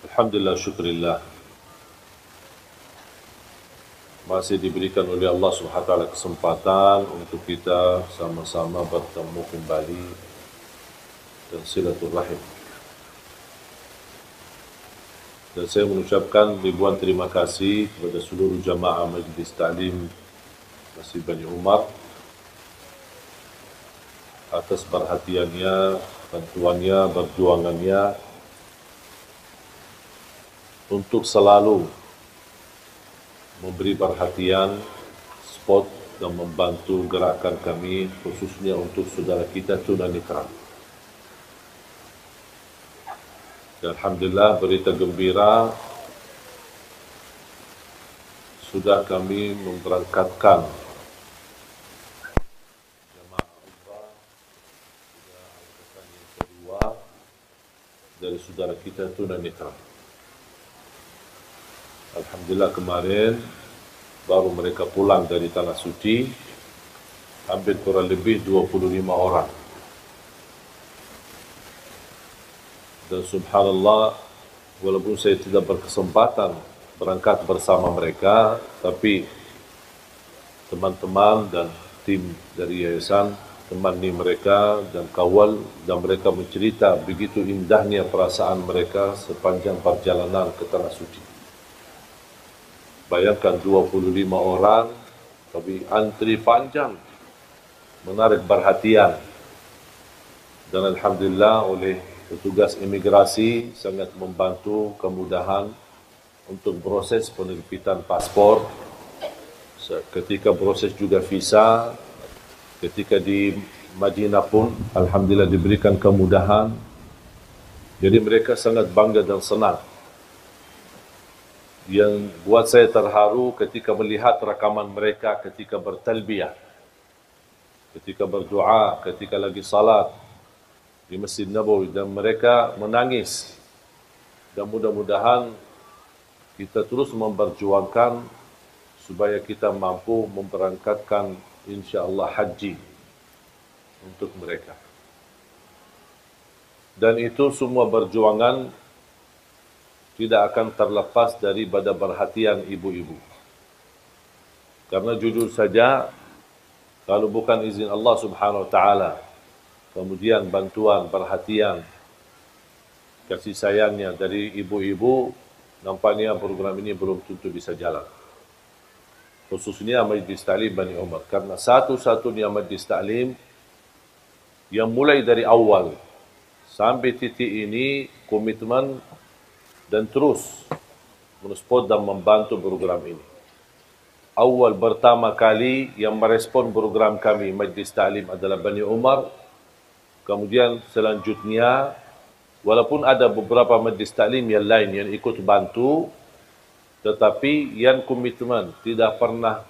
Alhamdulillah, syukurillah. Masih diberikan oleh Allah SWT kesempatan untuk kita sama-sama bertemu kembali dan silaturahim. Dan saya mengucapkan ribuan terima kasih kepada seluruh jamaah Majlis Ta'lim Masjid Bani Umar atas perhatiannya, bantuannya, perjuangannya untuk selalu memberi perhatian, support dan membantu gerakan kami, khususnya untuk saudara kita tunanetra. Dan Alhamdulillah, berita gembira, sudah kami memberangkatkan jemaah umrah sudah angkatan yang kedua dari saudara kita tunanetra. Alhamdulillah, kemarin baru mereka pulang dari Tanah Suci, hampir kurang lebih 25 orang. Dan subhanallah, walaupun saya tidak berkesempatan berangkat bersama mereka, tapi teman-teman dan tim dari yayasan temani mereka dan kawal, dan mereka mencerita begitu indahnya perasaan mereka sepanjang perjalanan ke Tanah Suci. Bayangkan 25 orang, tapi antri panjang, menarik perhatian. Dan Alhamdulillah oleh petugas imigrasi sangat membantu kemudahan untuk proses penerbitan paspor. Ketika proses juga visa, ketika di Madinah pun Alhamdulillah diberikan kemudahan. Jadi mereka sangat bangga dan senang. Yang buat saya terharu ketika melihat rakaman mereka ketika bertalbiyah, ketika berdoa, ketika lagi salat di Masjid Nabawi, dan mereka menangis. Dan mudah-mudahan kita terus memperjuangkan supaya kita mampu memberangkatkan insya-Allah haji untuk mereka. Dan itu semua perjuangan tidak akan terlepas daripada perhatian ibu-ibu. Karena jujur saja, kalau bukan izin Allah Subhanahu wa taala, kemudian bantuan, perhatian, kasih sayangnya dari ibu-ibu, nampaknya program ini belum tentu bisa jalan. Khususnya Majlis Ta'lim Bani Umar. Karena satu-satunya Majlis Ta'lim yang mulai dari awal sampai titik ini komitmen dan terus mensupport dan membantu program ini. Awal pertama kali yang merespon program kami Majlis Ta'lim adalah Bani Umar. Kemudian selanjutnya, walaupun ada beberapa majlis ta'lim yang lain yang ikut bantu, tetapi yang komitmen tidak pernah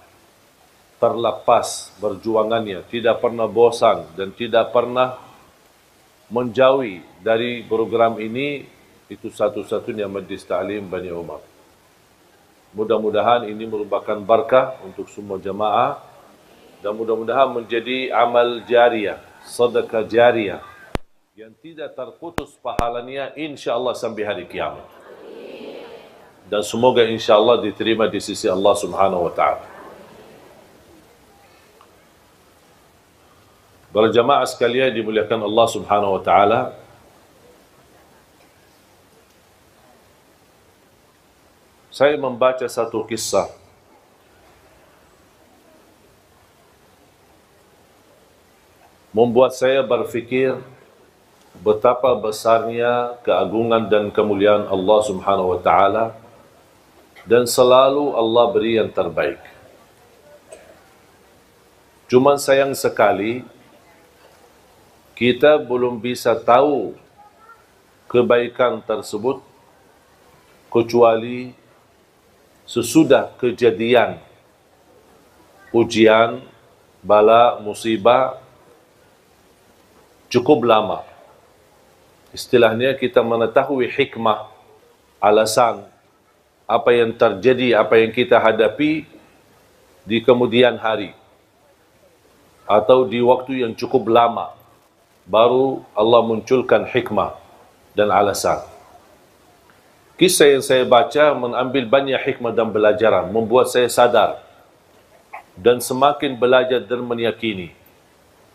terlepas perjuangannya, tidak pernah bosan dan tidak pernah menjauhi dari program ini, itu satu-satunya Majlis Ta'lim Bani Umar. Mudah-mudahan ini merupakan berkah untuk semua jamaah dan mudah-mudahan menjadi amal jariah, sedekah jariah yang tidak terputus pahalanya insya-Allah sampai hari kiamat. Dan semoga insya-Allah diterima di sisi Allah Subhanahu wa taala. Para jamaah sekalian dimuliakan Allah Subhanahu wa taala, saya membaca satu kisah membuat saya berfikir betapa besarnya keagungan dan kemuliaan Allah Subhanahu wa taala, dan selalu Allah beri yang terbaik. Cuman sayang sekali kita belum bisa tahu kebaikan tersebut kecuali sesudah kejadian ujian, bala, musibah cukup lama. Istilahnya kita mengetahui hikmah, alasan apa yang terjadi, apa yang kita hadapi di kemudian hari atau di waktu yang cukup lama, baru Allah munculkan hikmah dan alasan. Kisah yang saya baca mengambil banyak hikmah dan pelajaran, membuat saya sadar dan semakin belajar dan meyakini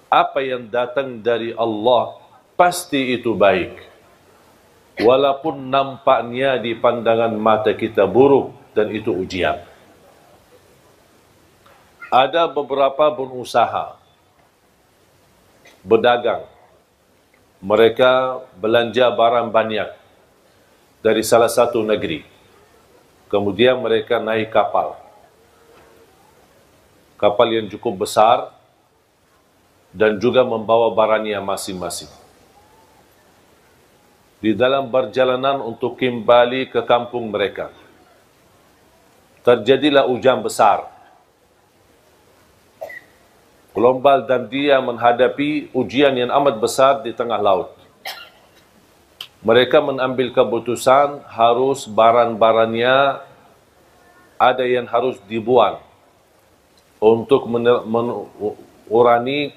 apa yang datang dari Allah pasti itu baik. Walaupun nampaknya di pandangan mata kita buruk dan itu ujian. Ada beberapa pengusaha berdagang. Mereka belanja barang banyak dari salah satu negeri. Kemudian mereka naik kapal. Kapal yang cukup besar dan juga membawa barangnya masing-masing. Di dalam perjalanan untuk kembali ke kampung mereka, terjadilah hujan besar. Gelombang dan dia menghadapi ujian yang amat besar di tengah laut. Mereka mengambil keputusan harus barang-barangnya ada yang harus dibuang untuk mengurangi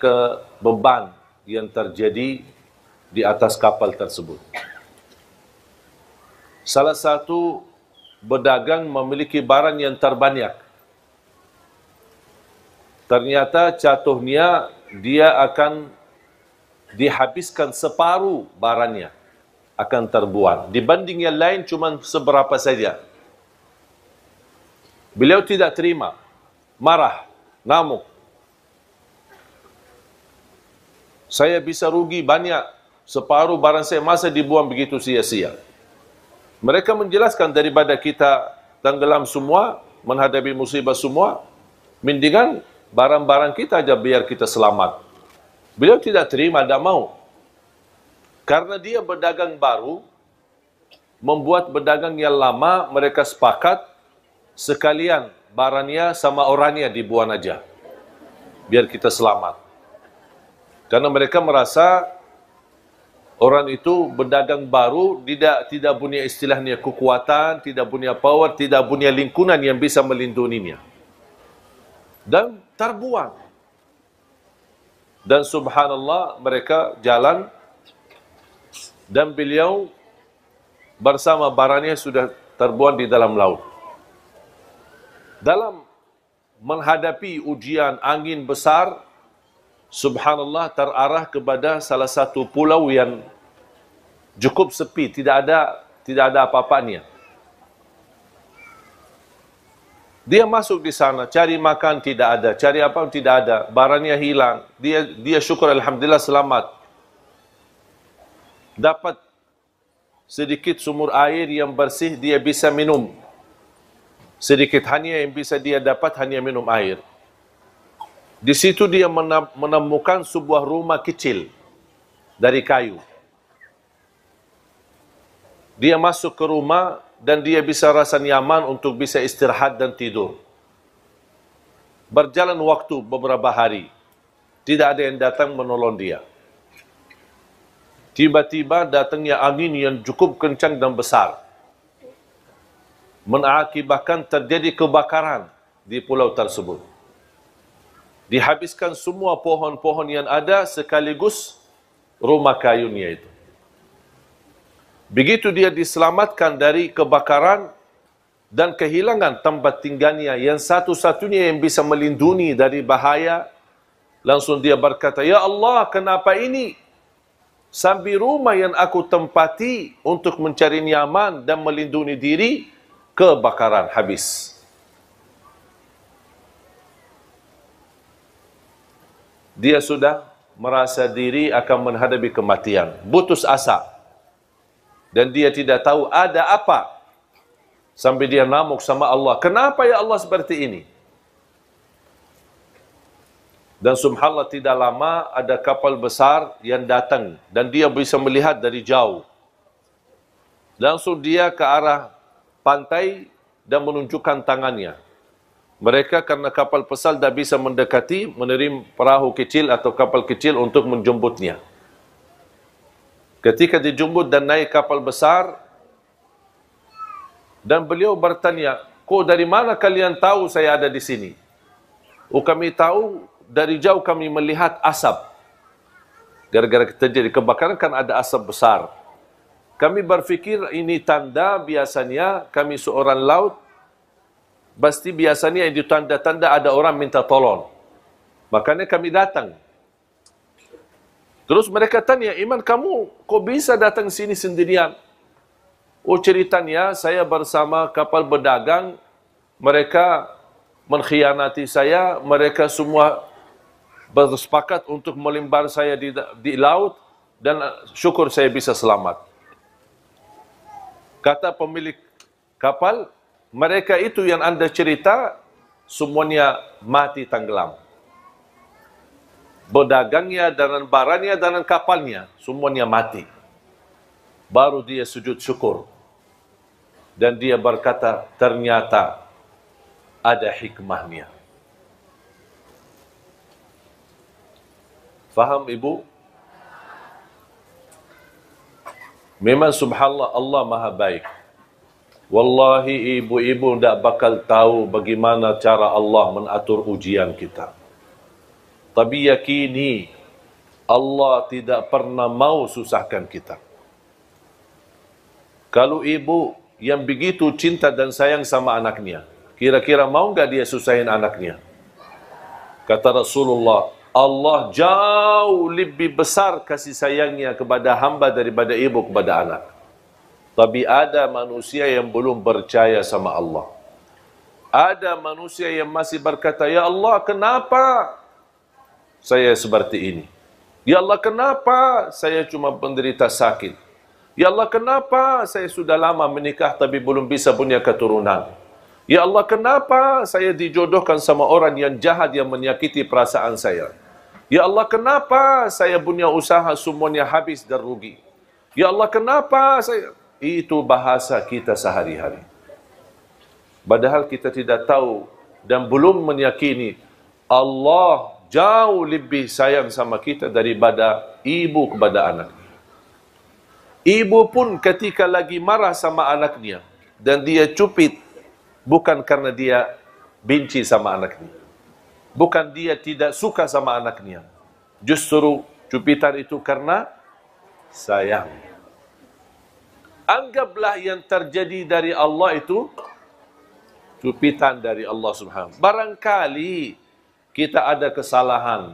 beban yang terjadi di atas kapal tersebut. Salah satu pedagang memiliki barang yang terbanyak. Ternyata jatuhnya dia akan dihabiskan separuh barangnya, akan terbuang. Dibanding yang lain cuma seberapa saja. Beliau tidak terima, marah, ngamuk. Saya bisa rugi banyak, separuh barang saya masa dibuang begitu sia-sia. Mereka menjelaskan daripada kita tenggelam semua, menghadapi musibah semua, mendingan barang-barang kita aja biar kita selamat. Beliau tidak terima, tidak mau. Karena dia berdagang baru, membuat berdagang yang lama, mereka sepakat sekalian barangnya sama orangnya dibuang aja, biar kita selamat. Karena mereka merasa orang itu berdagang baru, tidak punya istilahnya kekuatan, tidak punya power, tidak punya lingkungan yang bisa melindunginya. Dan terbuang. Dan subhanallah mereka jalan dan beliau bersama barangnya sudah terbuang di dalam laut. Dalam menghadapi ujian angin besar, subhanallah terarah kepada salah satu pulau yang cukup sepi, tidak ada apa-apanya. Dia masuk di sana, cari makan tidak ada, cari apa tidak ada, barangnya hilang. Dia syukur alhamdulillah selamat. Dapat sedikit sumur air yang bersih, dia bisa minum. Sedikit hanya yang bisa dia dapat hanya minum air. Di situ dia menemukan sebuah rumah kecil dari kayu. Dia masuk ke rumah dan dia bisa rasa nyaman untuk bisa istirahat dan tidur. Berjalan waktu beberapa hari, tidak ada yang datang menolong dia. Tiba-tiba datangnya angin yang cukup kencang dan besar, mengakibatkan terjadi kebakaran di pulau tersebut. Dihabiskan semua pohon-pohon yang ada sekaligus rumah kayunya itu. Begitu dia diselamatkan dari kebakaran dan kehilangan tempat tinggalnya yang satu-satunya yang bisa melindungi dari bahaya, langsung dia berkata, "Ya Allah, kenapa ini? Sampai rumah yang aku tempati untuk mencari nyaman dan melindungi diri, kebakaran habis." Dia sudah merasa diri akan menghadapi kematian, putus asa. Dan dia tidak tahu ada apa. Sampai dia ngamuk sama Allah. Kenapa ya Allah seperti ini? Dan subhanallah tidak lama ada kapal besar yang datang. Dan dia bisa melihat dari jauh. Langsung dia ke arah pantai dan menunjukkan tangannya. Mereka karena kapal besar tidak bisa mendekati, menerima perahu kecil atau kapal kecil untuk menjemputnya. Ketika dijemput dan naik kapal besar, dan beliau bertanya, "Kok dari mana kalian tahu saya ada di sini?" "Oh, kami tahu dari jauh kami melihat asap." Gara-gara terjadi kebakaran kan ada asap besar. kami berfikir ini tanda biasanya kami seorang laut, pasti biasanya di tanda-tanda ada orang minta tolong. Makanya kami datang. Terus mereka tanya, Iman kamu kok bisa datang sini sendirian? Oh ceritanya saya bersama kapal berdagang, mereka mengkhianati saya, mereka semua bersepakat untuk melimbar saya di laut dan syukur saya bisa selamat. Kata pemilik kapal, mereka itu yang Anda cerita semuanya mati tenggelam. Berdagangnya dan barangnya dan kapalnya semuanya mati. Baru dia sujud syukur. Dan dia berkata, ternyata ada hikmahnya. Faham ibu? Memang subhanallah Allah maha baik. Wallahi ibu-ibu tidak bakal tahu bagaimana cara Allah mengatur ujian kita. Tapi yakini Allah tidak pernah mau susahkan kita. Kalau ibu yang begitu cinta dan sayang sama anaknya, kira-kira mau enggak dia susahin anaknya? Kata Rasulullah, Allah jauh lebih besar kasih sayangnya kepada hamba daripada ibu kepada anak. Tapi ada manusia yang belum percaya sama Allah. Ada manusia yang masih berkata, Ya Allah, kenapa saya seperti ini? Ya Allah, kenapa saya cuma penderita sakit? Ya Allah, kenapa saya sudah lama menikah tapi belum bisa punya keturunan? Ya Allah, kenapa saya dijodohkan sama orang yang jahat yang menyakiti perasaan saya? Ya Allah, kenapa saya punya usaha semuanya habis dan rugi? Ya Allah, kenapa saya... Itu bahasa kita sehari-hari. Padahal kita tidak tahu dan belum meyakini Allah jauh lebih sayang sama kita daripada ibu kepada anak. Ibu pun ketika lagi marah sama anaknya dan dia cupit, bukan karena dia benci sama anaknya. Bukan dia tidak suka sama anaknya. Justru cupitan itu karena sayang. Anggaplah yang terjadi dari Allah itu cupitan dari Allah Subhanahu. Barangkali kita ada kesalahan.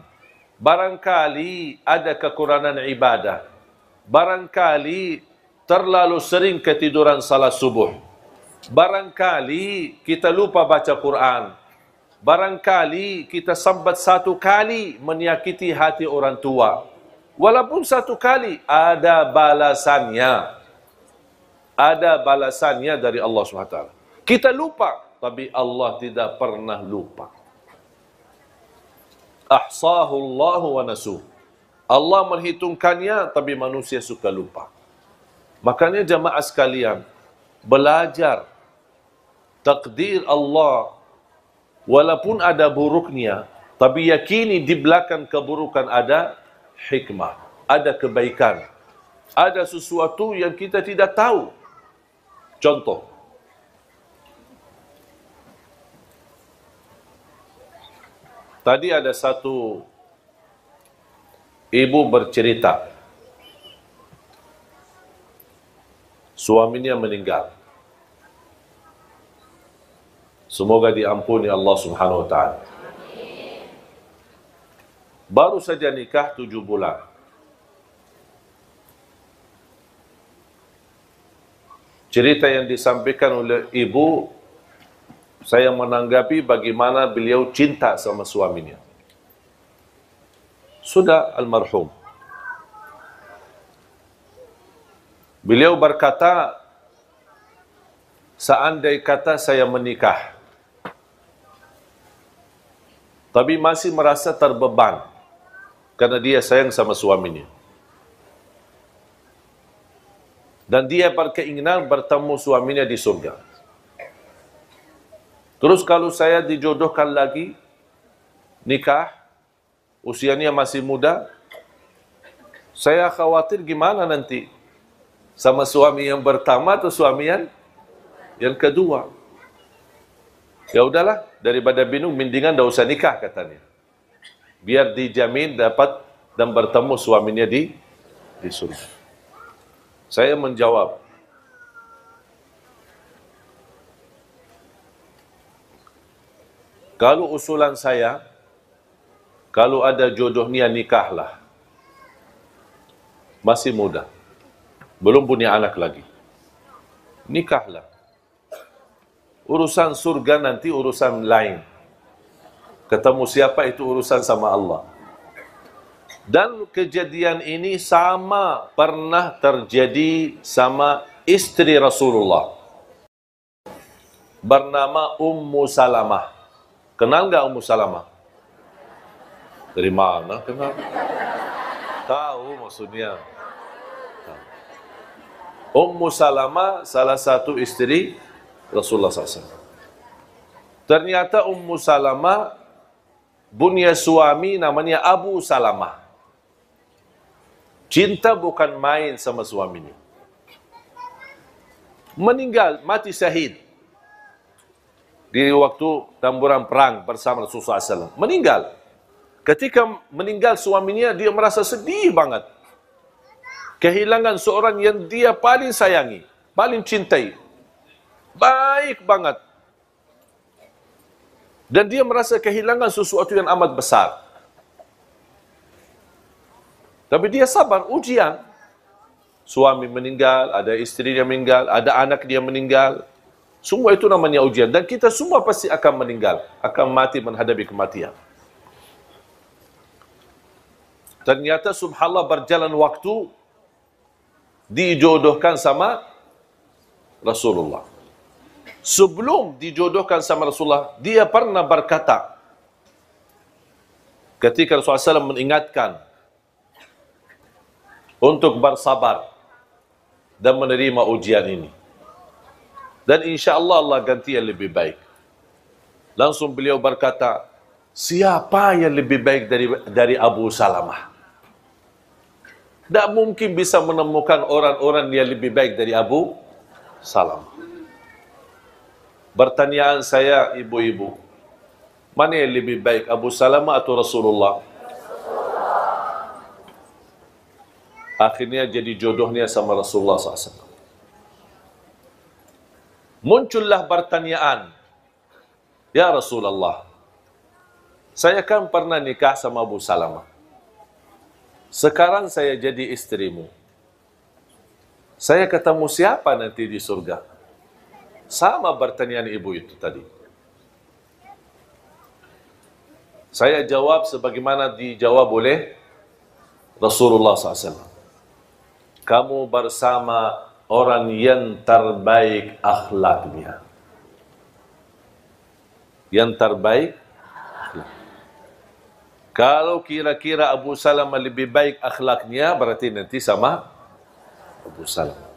Barangkali ada kekurangan ibadah. Barangkali terlalu sering ketiduran salat subuh. Barangkali kita lupa baca Quran. Barangkali kita sambat satu kali menyakiti hati orang tua. Walaupun satu kali ada balasannya. Ada balasannya dari Allah SWT. Kita lupa, tapi Allah tidak pernah lupa. Ahsahullahu wa nasuh. Allah menghitungkannya, tapi manusia suka lupa. Makanya jamaah sekalian, belajar takdir Allah, walaupun ada buruknya, tapi yakini di belakang keburukan ada hikmah, ada kebaikan, ada sesuatu yang kita tidak tahu. Contoh, tadi ada satu ibu bercerita, suaminya meninggal. Semoga diampuni Allah Subhanahu wa taala. Baru saja nikah 7 bulan. Cerita yang disampaikan oleh ibu, saya menanggapi bagaimana beliau cinta sama suaminya. Sudah almarhum. Beliau berkata, seandai kata saya menikah, tapi masih merasa terbeban karena dia sayang sama suaminya. Dan dia berkeinginan bertemu suaminya di surga. Terus kalau saya dijodohkan lagi, nikah, usianya masih muda, saya khawatir gimana nanti sama suami yang pertama atau suami yang kedua. Ya udahlah, daripada bingung, mendingan tidak usah nikah katanya. Biar dijamin dapat dan bertemu suaminya di surga. Saya menjawab, kalau usulan saya, kalau ada jodohnya nikahlah. Masih muda. Belum punya anak lagi. Nikahlah. Urusan surga nanti urusan lain. Ketemu siapa itu urusan sama Allah. Dan kejadian ini sama pernah terjadi sama istri Rasulullah. Bernama Ummu Salamah. Kenal nggak Ummu Salamah? Dari mana kenal? Tahu maksudnya. Ummu Salamah salah satu istri Rasulullah SAW. Ternyata Ummu Salamah punya suami namanya Abu Salamah. Cinta bukan main sama suaminya. Meninggal, mati syahid. Di waktu tamburan perang bersama Rasulullah SAW. Meninggal. Ketika meninggal suaminya, dia merasa sedih banget. Kehilangan seorang yang dia paling sayangi, paling cintai. Baik banget. Dan dia merasa kehilangan sesuatu yang amat besar. Tapi dia sabar, ujian. Suami meninggal, ada istri dia meninggal, ada anak dia meninggal. Semua itu namanya ujian. Dan kita semua pasti akan meninggal, akan mati menghadapi kematian. Ternyata subhanallah berjalan waktu, dijodohkan sama Rasulullah. Sebelum dijodohkan sama Rasulullah, dia pernah berkata, ketika Rasulullah SAW mengingatkan, untuk bersabar dan menerima ujian ini. Dan insya Allah Allah ganti yang lebih baik. Langsung beliau berkata, siapa yang lebih baik dari Abu Salamah? Tak mungkin bisa menemukan orang-orang yang lebih baik dari Abu Salamah. Pertanyaan saya, ibu-ibu, mana yang lebih baik, Abu Salamah atau Rasulullah? Akhirnya jadi jodohnya sama Rasulullah SAW. Muncullah pertanyaan, ya Rasulullah, saya kan pernah nikah sama Abu Salamah. Sekarang saya jadi istrimu. Saya ketemu siapa nanti di surga? Sama pertanyaan ibu itu tadi. Saya jawab sebagaimana dijawab oleh Rasulullah SAW. Kamu bersama orang yang terbaik akhlaknya. Yang terbaik akhlak. Kalau kira-kira Abu Salamah lebih baik akhlaknya, berarti nanti sama Abu Salamah.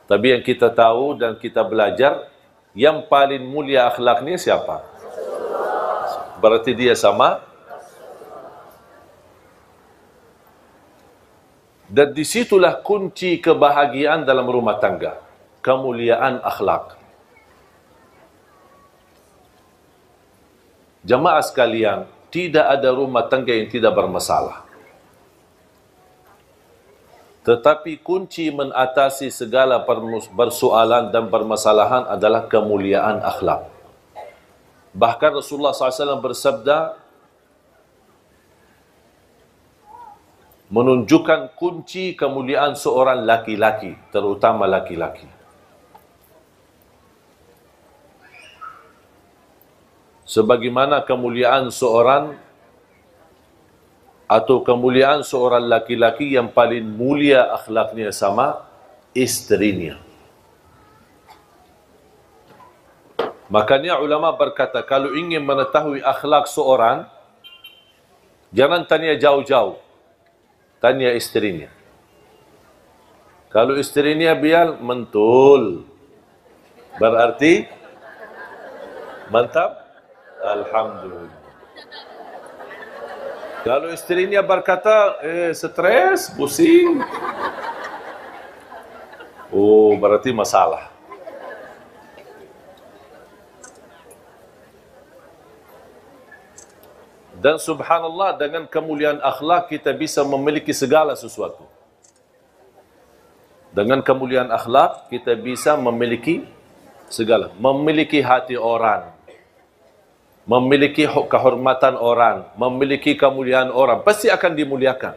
Tapi yang kita tahu dan kita belajar, yang paling mulia akhlaknya siapa? Berarti dia sama. Dan disitulah kunci kebahagiaan dalam rumah tangga. Kemuliaan akhlak. Jamaah sekalian, tidak ada rumah tangga yang tidak bermasalah. Tetapi kunci mengatasi segala persoalan dan permasalahan adalah kemuliaan akhlak. Bahkan Rasulullah SAW bersabda, menunjukkan kunci kemuliaan seorang laki-laki, terutama laki-laki. Sebagaimana kemuliaan seorang atau kemuliaan seorang laki-laki yang paling mulia akhlaknya sama istrinya. Makanya ulama berkata, kalau ingin mengetahui akhlak seorang, jangan tanya jauh-jauh. Tanya istrinya. Kalau istrinya biar mentul, berarti mantap. Alhamdulillah. Kalau istrinya berkata, stres, pusing, oh berarti masalah. Dan subhanallah, dengan kemuliaan akhlak kita bisa memiliki segala sesuatu. Dengan kemuliaan akhlak, kita bisa memiliki segala. Memiliki hati orang, memiliki kehormatan orang, memiliki kemuliaan orang. Pasti akan dimuliakan.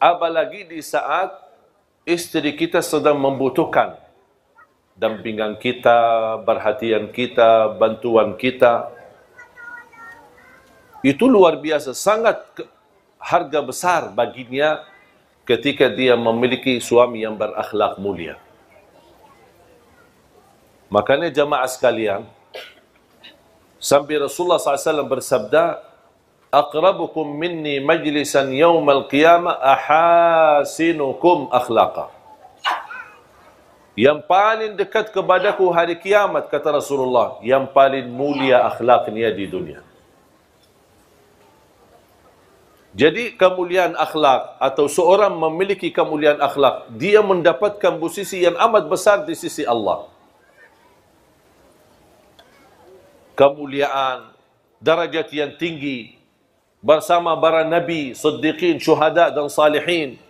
Apalagi di saat istri kita sedang membutuhkan dampingan kita, perhatian kita, bantuan kita. Itu luar biasa, sangat harga besar baginya ketika dia memiliki suami yang berakhlak mulia. Makanya jamaah sekalian, sampai Rasulullah SAW bersabda, "Aqrabukum minni majlisan yawmal qiyamah ahasinukum akhlaqa." Yang paling dekat kepadaku hari kiamat, kata Rasulullah, yang paling mulia akhlaknya di dunia. Jadi kemuliaan akhlak atau seorang memiliki kemuliaan akhlak, dia mendapatkan posisi yang amat besar di sisi Allah. Kemuliaan, darajat yang tinggi bersama para nabi, siddiqin, syuhada dan salihin.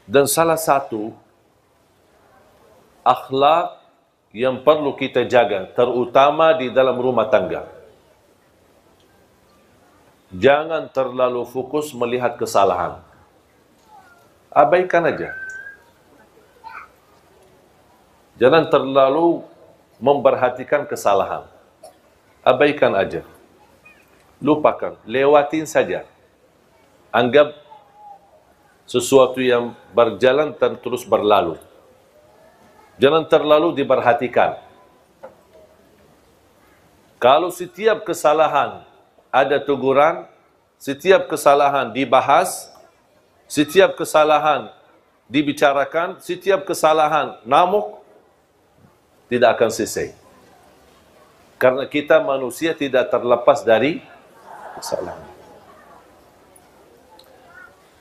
Dan salah satu akhlak yang perlu kita jaga, terutama di dalam rumah tangga. Jangan terlalu fokus melihat kesalahan. Abaikan aja. Jangan terlalu memperhatikan kesalahan. Abaikan aja. Lupakan, lewatin saja. Anggap sesuatu yang berjalan dan terus berlalu. Jangan terlalu diperhatikan. Kalau setiap kesalahan ada teguran, setiap kesalahan dibahas, setiap kesalahan dibicarakan, setiap kesalahan namuk, tidak akan selesai. Karena kita manusia tidak terlepas dari kesalahan.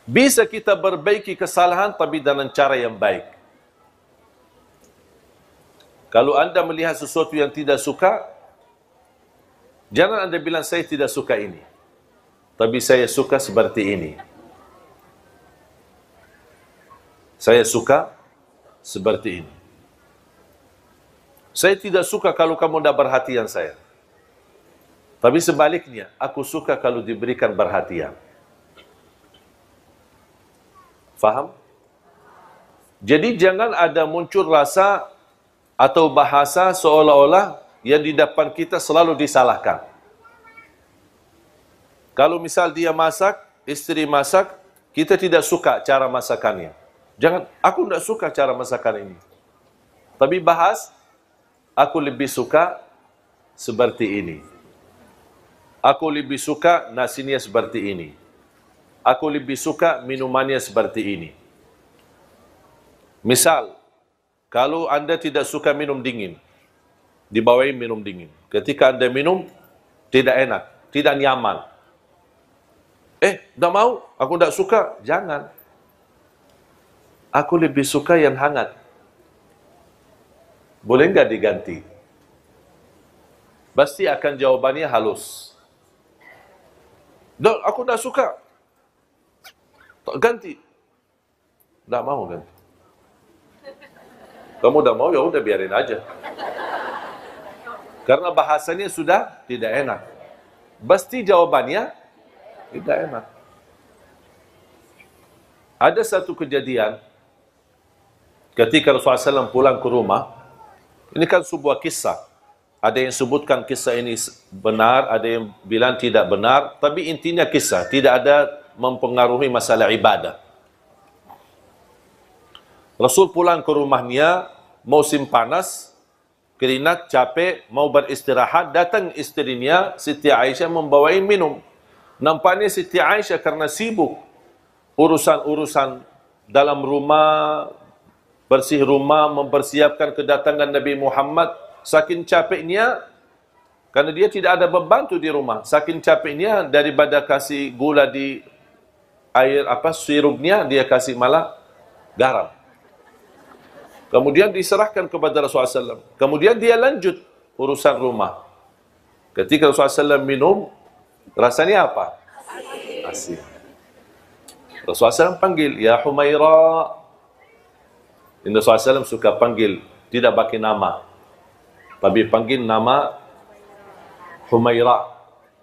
Bisa kita perbaiki kesalahan tapi dengan cara yang baik. Kalau anda melihat sesuatu yang tidak suka, jangan anda bilang saya tidak suka ini, tapi saya suka seperti ini. Saya suka seperti ini. Saya tidak suka kalau kamu tidak perhatian saya. Tapi sebaliknya, aku suka kalau diberikan perhatian. Faham? Jadi jangan ada muncul rasa atau bahasa seolah-olah yang di depan kita selalu disalahkan. Kalau misal dia masak, istri masak, kita tidak suka cara masakannya. Jangan, aku tidak suka cara masakan ini. Tapi bahas, aku lebih suka seperti ini. Aku lebih suka nasinya seperti ini. Aku lebih suka minumannya seperti ini. Misal, kalau anda tidak suka minum dingin, dibawain minum dingin. Ketika anda minum, tidak enak, tidak nyaman. Tak mau, aku tidak suka. Jangan. Aku lebih suka yang hangat. Boleh enggak diganti? Pasti akan jawabannya halus. Aku tidak suka. Ganti. Tidak mau ganti. Kamu udah mau, ya udah biarin aja. Karena bahasanya sudah tidak enak. Pasti jawabannya tidak enak. Ada satu kejadian ketika Rasulullah SAW pulang ke rumah. Ini kan sebuah kisah. Ada yang sebutkan kisah ini benar, ada yang bilang tidak benar. Tapi intinya kisah, tidak ada mempengaruhi masalah ibadah. Rasul pulang ke rumahnya, musim panas, keringat, capek, mau beristirahat, datang istrinya, Siti Aisyah membawain minum. Nampaknya Siti Aisyah karena sibuk urusan-urusan dalam rumah, bersih rumah, mempersiapkan kedatangan Nabi Muhammad, saking capeknya, karena dia tidak ada pembantu di rumah, saking capeknya daripada kasih gula di air sirupnya, dia kasih malah garam. Kemudian diserahkan kepada Rasulullah SAW. Kemudian dia lanjut urusan rumah. Ketika Rasulullah SAW minum, rasanya apa? Asin. Rasulullah SAW panggil, Ya Humaira. Ini Rasulullah SAW suka panggil, tidak pakai nama. Tapi panggil nama Humaira.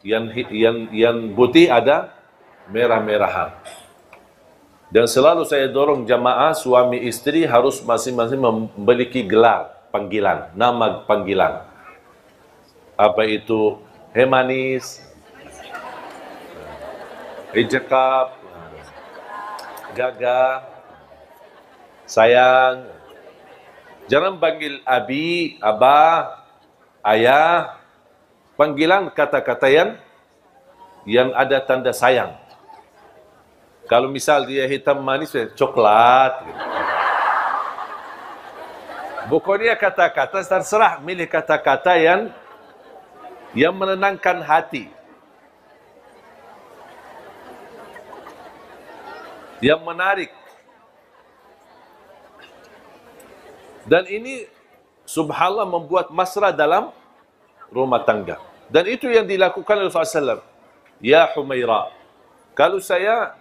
Yang putih ada merah-merahan. Dan selalu saya dorong jamaah, suami istri harus masing-masing memiliki gelar, panggilan, nama panggilan. Apa itu? Hei manis, hei cekap, gaga, sayang. Jangan panggil abi, abah, ayah. Panggilan kata-kata yang ada tanda sayang. Kalau misal dia hitam manis, coklat. Pokoknya kata-kata terserah, milih kata-kata yang menenangkan hati. Yang menarik. Dan ini subhanallah membuat mesra dalam rumah tangga. Dan itu yang dilakukan oleh Rasulullah SAW. Ya Humaira. Kalau saya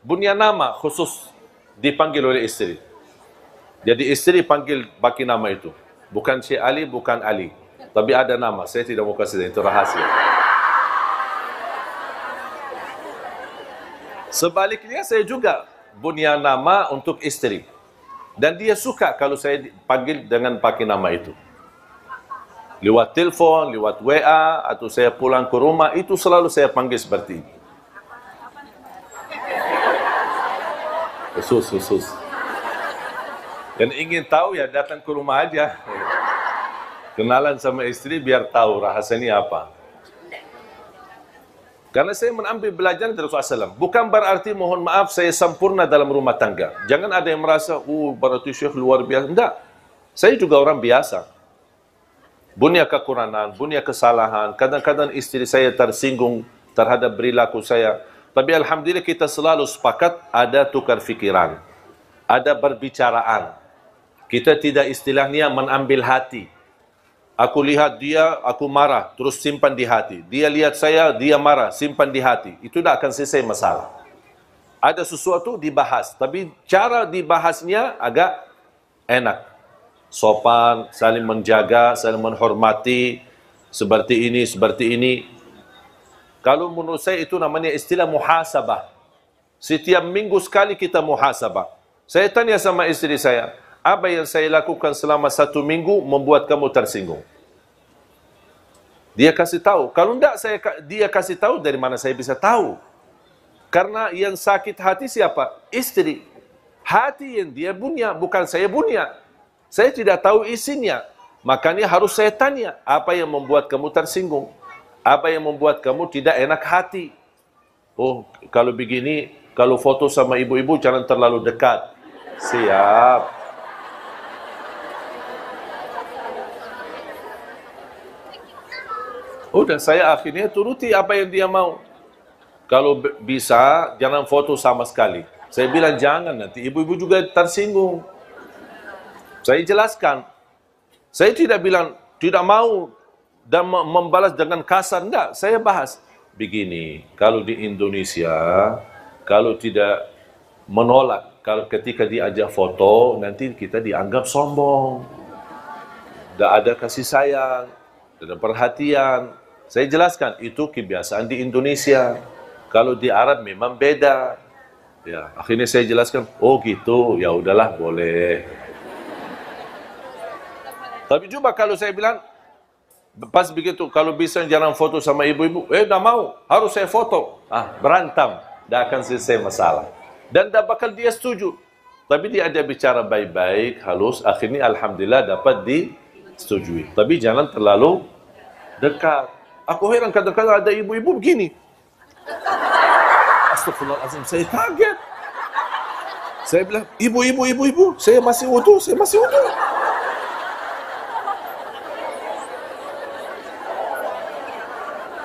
punya nama khusus dipanggil oleh istri. Jadi istri panggil pakai nama itu. Bukan Syekh Ali, bukan Ali. Tapi ada nama. Saya tidak mau kasih, itu rahasia. Sebaliknya saya juga punya nama untuk istri. Dan dia suka kalau saya panggil dengan pakai nama itu. Lewat telepon, lewat WA, atau saya pulang ke rumah, itu selalu saya panggil seperti ini. Khusus. Yang ingin tahu ya datang ke rumah aja. Kenalan sama istri biar tahu rahasianya apa. Karena saya mengambil belajar dari Rasulullah SAW. Bukan berarti mohon maaf saya sempurna dalam rumah tangga. Jangan ada yang merasa, berarti Syekh luar biasa. Enggak. Saya juga orang biasa. Punya kekurangan, punya kesalahan. Kadang-kadang istri saya tersinggung terhadap perilaku saya. Tapi alhamdulillah kita selalu sepakat ada tukar fikiran. Ada berbicaraan. Kita tidak istilahnya menambil hati. Aku lihat dia, aku marah, terus simpan di hati. Dia lihat saya, dia marah, simpan di hati. Itu tidak akan selesai masalah. Ada sesuatu dibahas, tapi cara dibahasnya agak enak. Sopan, saling menjaga, saling menghormati, seperti ini, seperti ini. Kalau menurut saya itu namanya istilah muhasabah. Setiap minggu sekali kita muhasabah. Saya tanya sama istri saya, apa yang saya lakukan selama 1 minggu membuat kamu tersinggung? Dia kasih tahu. Kalau tidak dia kasih tahu, dari mana saya bisa tahu? Karena yang sakit hati siapa? Istri. Hati yang dia punya, bukan saya punya. Saya tidak tahu isinya. Makanya harus saya tanya, apa yang membuat kamu tersinggung? Apa yang membuat kamu tidak enak hati? Oh, kalau begini, kalau foto sama ibu-ibu jangan terlalu dekat. Siap. Udah, saya akhirnya turuti apa yang dia mau. Kalau bisa, jangan foto sama sekali. Saya bilang jangan, nanti ibu-ibu juga tersinggung. Saya jelaskan. Saya tidak bilang, tidak mau dan membalas dengan kasar. Enggak, saya bahas. Begini, kalau di Indonesia, kalau tidak menolak, kalau ketika diajak foto, nanti kita dianggap sombong. Tidak ada kasih sayang, tidak ada perhatian. Saya jelaskan, itu kebiasaan di Indonesia. Kalau di Arab memang beda. Ya, akhirnya saya jelaskan, oh gitu, ya udahlah, boleh. Tapi coba kalau saya bilang, pas begitu, kalau bisa jangan foto sama ibu-ibu, dah mau, harus saya foto. Berantem, dah akan selesai masalah. Dan dah bakal dia setuju. Tapi dia ada bicara baik-baik, halus, akhirnya alhamdulillah dapat disetujui. Tapi jangan terlalu dekat. Aku heran kadang-kadang ada ibu-ibu begini. Astagfirullahaladzim, saya kaget. Saya bilang, ibu, saya masih wudu.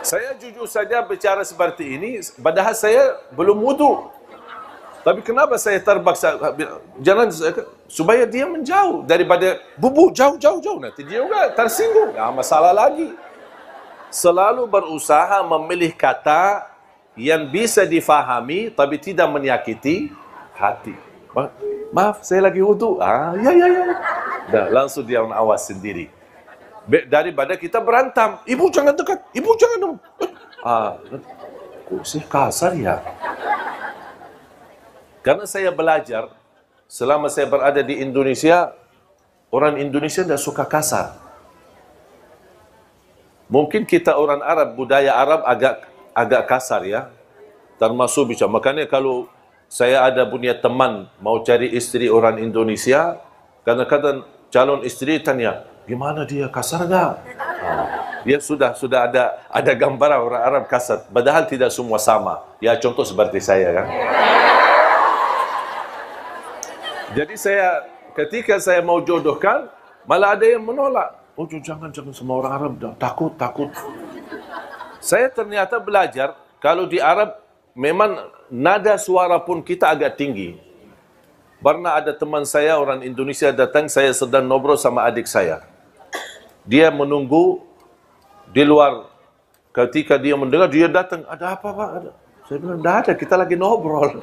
Saya jujur saja bicara seperti ini, padahal saya belum wudu. Tapi kenapa saya terpaksa? Jangan, supaya dia menjauh daripada bubu, jauh. Nanti dia juga tersinggung, masalah lagi. selalu berusaha memilih kata yang bisa difahami tapi tidak menyakiti hati. Maaf, saya lagi wudu. Ya. Dah, langsung dia awas sendiri. Daripada kita berantam. Ibu jangan dekat. Ibu jangan dong. Kok sih kasar ya? Karena saya belajar, selama saya berada di Indonesia, orang Indonesia tidak suka kasar. Mungkin kita orang Arab, budaya Arab agak kasar ya. Termasuk bicara. Makanya kalau saya ada punya teman mau cari istri orang Indonesia, kadang-kadang calon istri tanya, gimana dia, kasar enggak? Dia sudah ada gambaran orang Arab kasar. Padahal tidak semua sama. Ya contoh seperti saya kan. Jadi ketika saya mau jodohkan, malah ada yang menolak. Oh jangan semua orang Arab, takut. Saya ternyata belajar, kalau di Arab, memang nada suara pun kita agak tinggi. Pernah ada teman saya, orang Indonesia datang, saya sedang ngobrol sama adik saya. Dia menunggu di luar. Ketika dia mendengar, dia datang, ada apa Pak? Saya bilang, tidak ada, kita lagi ngobrol.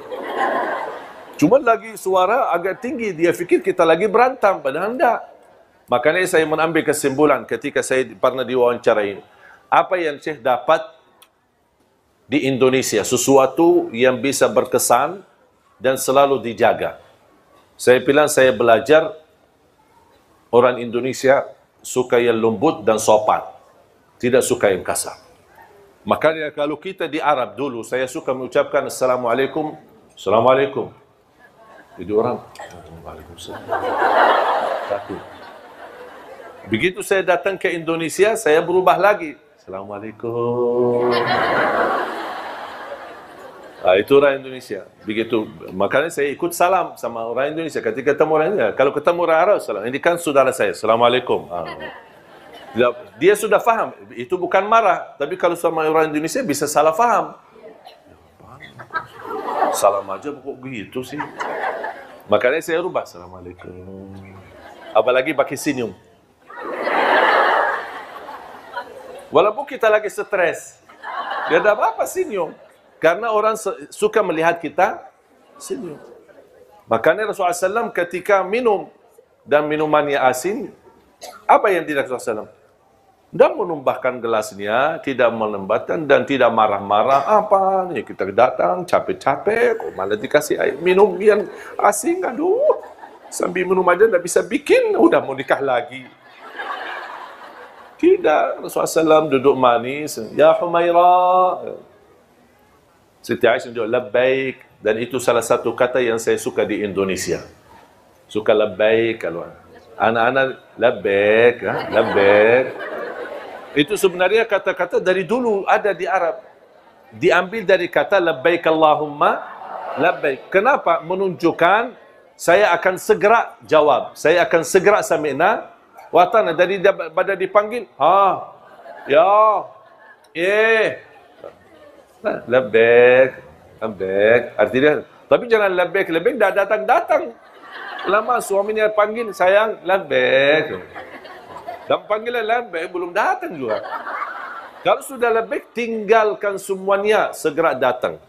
Cuma lagi suara agak tinggi, dia fikir kita lagi berantem, padahal tidak. Makanya saya mengambil kesimpulan ketika saya pernah diwawancarai. Apa yang Syekh dapat di Indonesia, sesuatu yang bisa berkesan dan selalu dijaga. Saya bilang saya belajar orang Indonesia suka yang lembut dan sopan, tidak suka yang kasar. Makanya kalau kita di Arab dulu, saya suka mengucapkan Assalamualaikum, Assalamualaikum. Jadi orang, Waalaikumsalam. Takut. Begitu saya datang ke Indonesia, saya berubah lagi. Assalamualaikum. Itu orang Indonesia. Begitu. Makanya saya ikut salam sama orang Indonesia. Ketika ketemu orang Indonesia, kalau ketemu orang Arab, salam. Ini kan saudara saya. Assalamualaikum. Dia sudah faham. Itu bukan marah. Tapi kalau sama orang Indonesia bisa salah faham. Salam aja kok begitu sih. Makanya saya rubah. Assalamualaikum. Apalagi pakai senyum. Walaupun kita lagi stres, dia ada apa-apa senyum. Karena orang suka melihat kita senyum. Makanya Rasulullah SAW ketika minum dan minumannya asin, apa yang tidak Rasulullah SAW? Tidak menumbahkan gelasnya, tidak melembatkan dan tidak marah-marah. Apa nih kita datang capek-capek, kok malah dikasih air minum yang asin, aduh. Sambil minum aja tidak bisa bikin, udah mau nikah lagi. Tidak, Rasulullah SAW duduk manis. Ya Humaira. Siti Aisyah duduk labbaik. Dan itu salah satu kata yang saya suka di Indonesia. Suka labbaik. Kalau anak-anak labbaik. Labbaik. Itu sebenarnya kata-kata dari dulu ada di Arab. Diambil dari kata labbaik Allahumma labbaik. Kenapa? Menunjukkan saya akan segera jawab. Saya akan segera sami'na watana. Dari pada dipanggil, ya, labbaik, labbaik. Artinya, tapi jangan labbaik, dah datang. Lama suaminya panggil, sayang, labbaik. Dan panggilan labbaik belum datang juga. Kalau sudah labbaik, tinggalkan semuanya, segera datang.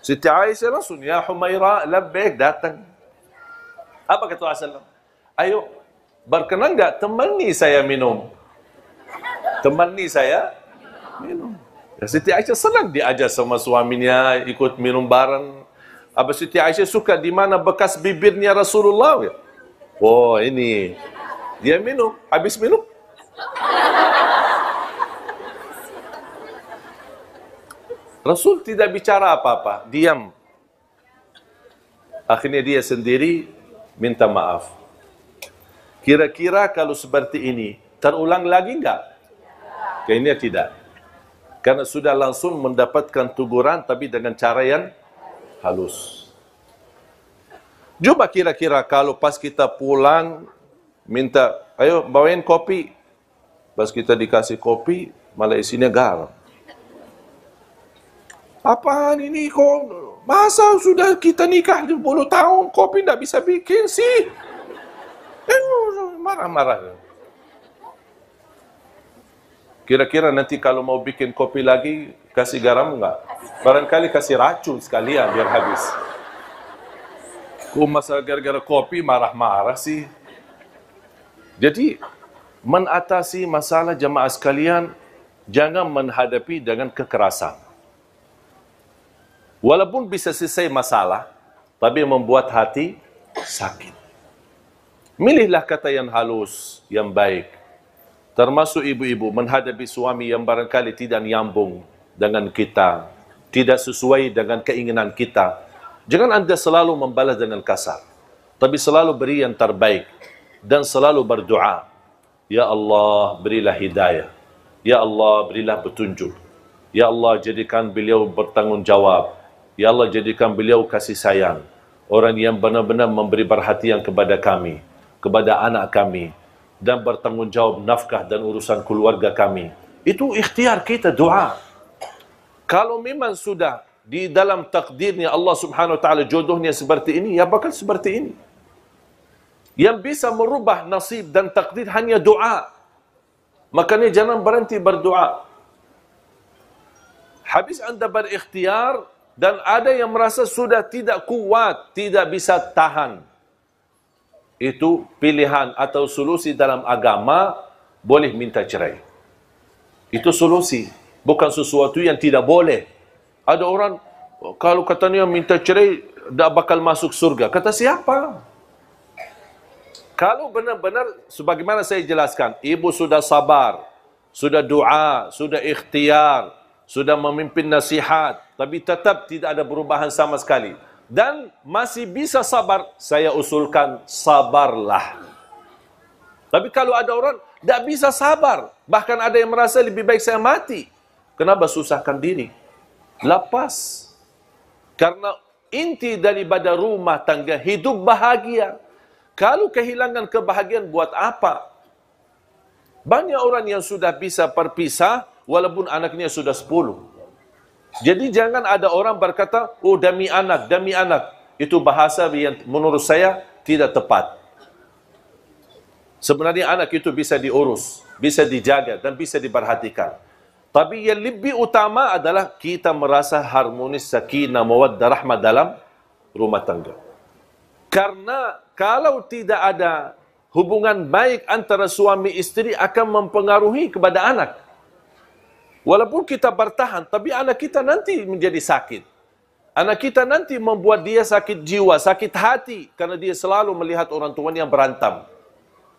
Siti Aisyah langsung, ya Humaira, labbaik, datang. Apa kata Rasulullah? Ayo, berkenan enggak temani saya minum? Temani saya minum. Ya, Siti Aisyah senang diajak sama suaminya ikut minum bareng. Apa Siti Aisyah suka di mana bekas bibirnya Rasulullah? Ya? Oh, ini. Dia minum, habis minum. Rasul tidak bicara apa-apa, diam. Akhirnya dia sendiri minta maaf. Kira-kira kalau seperti ini, terulang lagi enggak? Kayaknya tidak. Karena sudah langsung mendapatkan teguran, tapi dengan cara yang halus. Coba kira-kira kalau pas kita pulang, minta, ayo bawain kopi. Pas kita dikasih kopi, malah isinya garam. Apaan ini kok? Masa sudah kita nikah 10 tahun, kopi tidak bisa bikin sih? Marah-marah. Kira-kira nanti kalau mau bikin kopi lagi, kasih garam enggak? Barangkali kasih racun sekalian biar habis. Kok masa gara-gara kopi marah-marah sih? Jadi, mengatasi masalah jamaah sekalian, jangan menghadapi dengan kekerasan. Walaupun bisa selesai masalah, tapi membuat hati sakit. Milihlah kata yang halus, yang baik. Termasuk ibu-ibu menghadapi suami yang barangkali tidak nyambung dengan kita, tidak sesuai dengan keinginan kita. Jangan anda selalu membalas dengan kasar, tapi selalu beri yang terbaik dan selalu berdoa. Ya Allah, berilah hidayah. Ya Allah, berilah petunjuk. Ya Allah, jadikan beliau bertanggungjawab. Ya Allah, jadikan beliau kasih sayang. Orang yang benar-benar memberi perhatian kepada kami, kepada anak kami, dan bertanggungjawab nafkah dan urusan keluarga kami. Itu ikhtiar kita, doa. Kalau memang sudah di dalam takdirnya Allah subhanahu wa ta'ala jodohnya seperti ini, ya bakal seperti ini. Yang bisa merubah nasib dan takdir hanya doa. Makanya jangan berhenti berdoa. Habis anda berikhtiar dan ada yang merasa sudah tidak kuat, tidak bisa tahan. Itu pilihan atau solusi dalam agama, boleh minta cerai. Itu solusi, bukan sesuatu yang tidak boleh. Ada orang, kalau katanya minta cerai, tak bakal masuk surga. Kata siapa? Kalau benar-benar, sebagaimana saya jelaskan, ibu sudah sabar, sudah doa, sudah ikhtiar, sudah memimpin nasihat, tapi tetap tidak ada perubahan sama sekali. Dan masih bisa sabar, saya usulkan sabarlah. Tapi kalau ada orang tidak bisa sabar, bahkan ada yang merasa lebih baik saya mati, kenapa susahkan diri? Lepas. Karena inti daripada rumah tangga hidup bahagia. Kalau kehilangan kebahagiaan buat apa? Banyak orang yang sudah bisa berpisah walaupun anaknya sudah 10. Jadi jangan ada orang berkata, oh demi anak, demi anak. Itu bahasa yang menurut saya tidak tepat. Sebenarnya anak itu bisa diurus, bisa dijaga dan bisa diperhatikan. Tapi yang lebih utama adalah kita merasa harmonis, sakinah, mawaddah, rahmah dalam rumah tangga. Karena kalau tidak ada hubungan baik antara suami istri akan mempengaruhi kepada anak. Walaupun kita bertahan, tapi anak kita nanti menjadi sakit. Anak kita nanti membuat dia sakit jiwa, sakit hati. Karena dia selalu melihat orang tuanya berantem.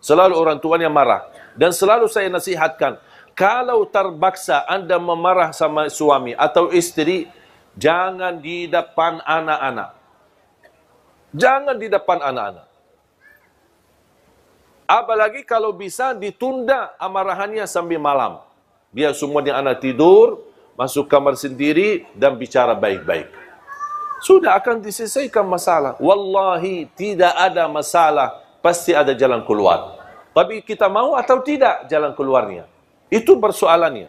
Selalu orang tuanya marah. Dan selalu saya nasihatkan, kalau terpaksa anda memarah sama suami atau istri, jangan di depan anak-anak. Jangan di depan anak-anak. Apalagi kalau bisa ditunda amarahannya sampai malam. Biar semuanya anak tidur, masuk kamar sendiri dan bicara baik-baik. Sudah akan diselesaikan masalah. Wallahi tidak ada masalah, pasti ada jalan keluar. Tapi kita mau atau tidak jalan keluarnya. Itu persoalannya.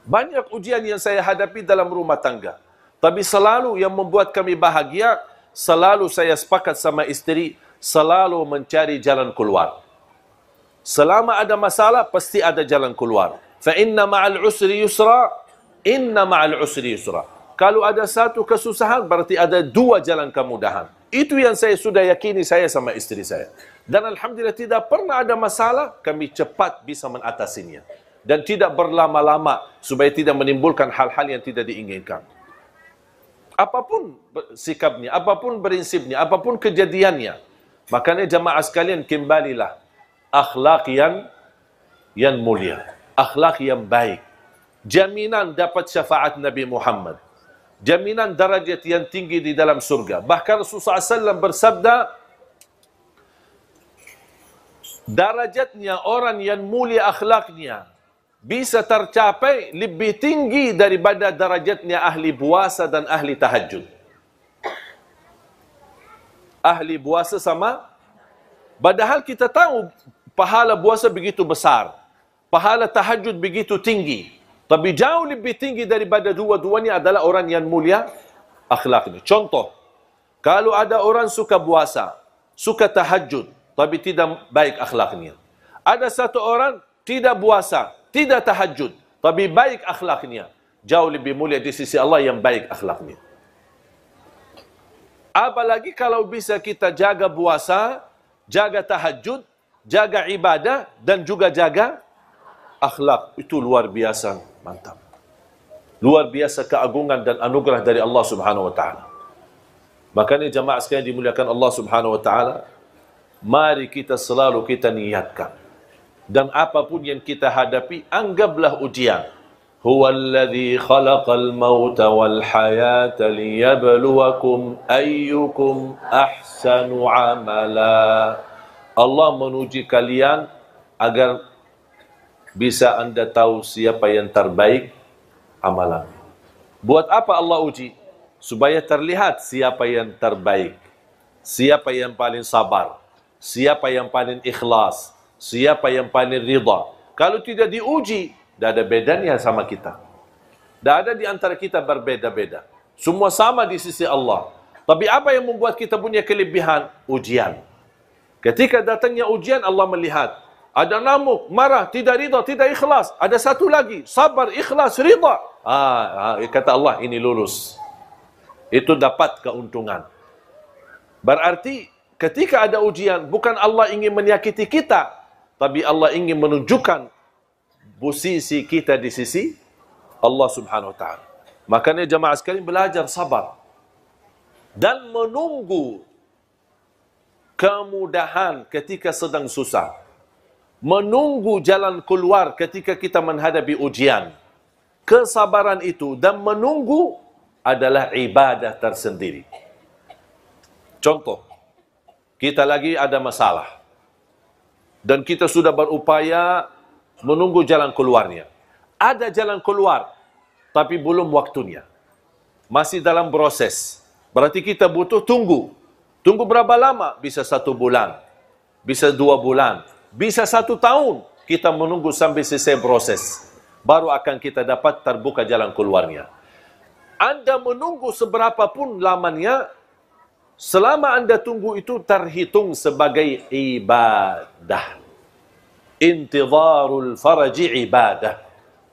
Banyak ujian yang saya hadapi dalam rumah tangga. Tapi selalu yang membuat kami bahagia, selalu saya sepakat sama istri, selalu mencari jalan keluar. Selama ada masalah, pasti ada jalan keluar. Fa inna ma'al usri yusra, inna ma'al usri yusra. Kalau ada satu kesusahan, berarti ada dua jalan kemudahan. Itu yang saya sudah yakini saya sama istri saya. Dan alhamdulillah tidak pernah ada masalah, kami cepat bisa mengatasinya. Dan tidak berlama-lama, supaya tidak menimbulkan hal-hal yang tidak diinginkan. Apapun sikapnya, apapun prinsipnya, apapun kejadiannya. Makanya jamaah sekalian, kembalilah. Akhlak yang mulia, akhlak yang baik, jaminan dapat syafaat Nabi Muhammad, jaminan darajat yang tinggi di dalam surga. Bahkan Rasulullah SAW bersabda, darajatnya orang yang mulia akhlaknya bisa tercapai lebih tinggi daripada darajatnya ahli puasa dan ahli tahajud. Ahli puasa sama, padahal kita tahu pahala puasa begitu besar, pahala tahajud begitu tinggi, tapi jauh lebih tinggi daripada dua-duanya adalah orang yang mulia akhlaknya. Contoh, kalau ada orang suka puasa, suka tahajud, tapi tidak baik akhlaknya. Ada satu orang tidak puasa, tidak tahajud, tapi baik akhlaknya, jauh lebih mulia di sisi Allah yang baik akhlaknya. Apalagi kalau bisa kita jaga puasa, jaga tahajud, jaga ibadah, dan juga jaga akhlak. Itu luar biasa, mantap. Luar biasa keagungan dan anugerah dari Allah Subhanahu wa Ta'ala. Makanya jamaah sekalian dimuliakan Allah Subhanahu wa Ta'ala, mari kita selalu kita niatkan. Dan apapun yang kita hadapi, anggaplah ujian. Huwallazi khalaqal mauta wal hayata liyabluwakum ayyukum ahsanu amala. Allah menuji kalian agar bisa anda tahu siapa yang terbaik amalan. Buat apa Allah uji? Supaya terlihat siapa yang terbaik, siapa yang paling sabar, siapa yang paling ikhlas, siapa yang paling ridha. Kalau tidak diuji, tidak ada bedanya sama kita. Tidak ada di antara kita berbeda-beda. Semua sama di sisi Allah. Tapi apa yang membuat kita punya kelebihan? Ujian. Ketika datangnya ujian, Allah melihat. Ada namuk, marah, tidak ridha, tidak ikhlas. Ada satu lagi, sabar, ikhlas, ridha. Kata Allah, ini lulus. Itu dapat keuntungan. Berarti ketika ada ujian, bukan Allah ingin menyakiti kita, tapi Allah ingin menunjukkan posisi kita di sisi Allah Subhanahu wa Ta'ala. Makanya jamaah sekalian belajar sabar dan menunggu kemudahan ketika sedang susah. Menunggu jalan keluar ketika kita menghadapi ujian. Kesabaran itu dan menunggu adalah ibadah tersendiri. Contoh, kita lagi ada masalah dan kita sudah berupaya menunggu jalan keluarnya. Ada jalan keluar, tapi belum waktunya. Masih dalam proses. Berarti kita butuh tunggu. Tunggu berapa lama? Bisa 1 bulan, bisa 2 bulan, bisa 1 tahun. Kita menunggu sampai selesai proses. Baru akan kita dapat terbuka jalan keluarnya. Anda menunggu seberapa pun lamanya, selama Anda tunggu itu terhitung sebagai ibadah. Intidharul faraji ibadah.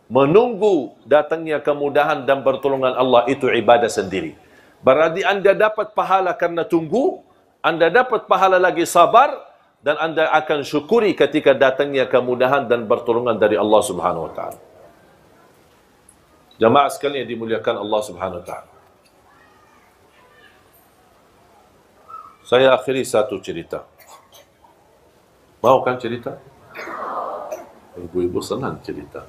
Menunggu datangnya kemudahan dan pertolongan Allah itu ibadah sendiri. Berarti Anda dapat pahala karena tunggu, Anda dapat pahala lagi sabar, dan Anda akan syukuri ketika datangnya kemudahan dan pertolongan dari Allah Subhanahu wa Ta'ala. Jamaah sekalian yang dimuliakan Allah Subhanahu wa Ta'ala. Saya akhiri satu cerita. Mau kan cerita? Ibu-ibu senang cerita.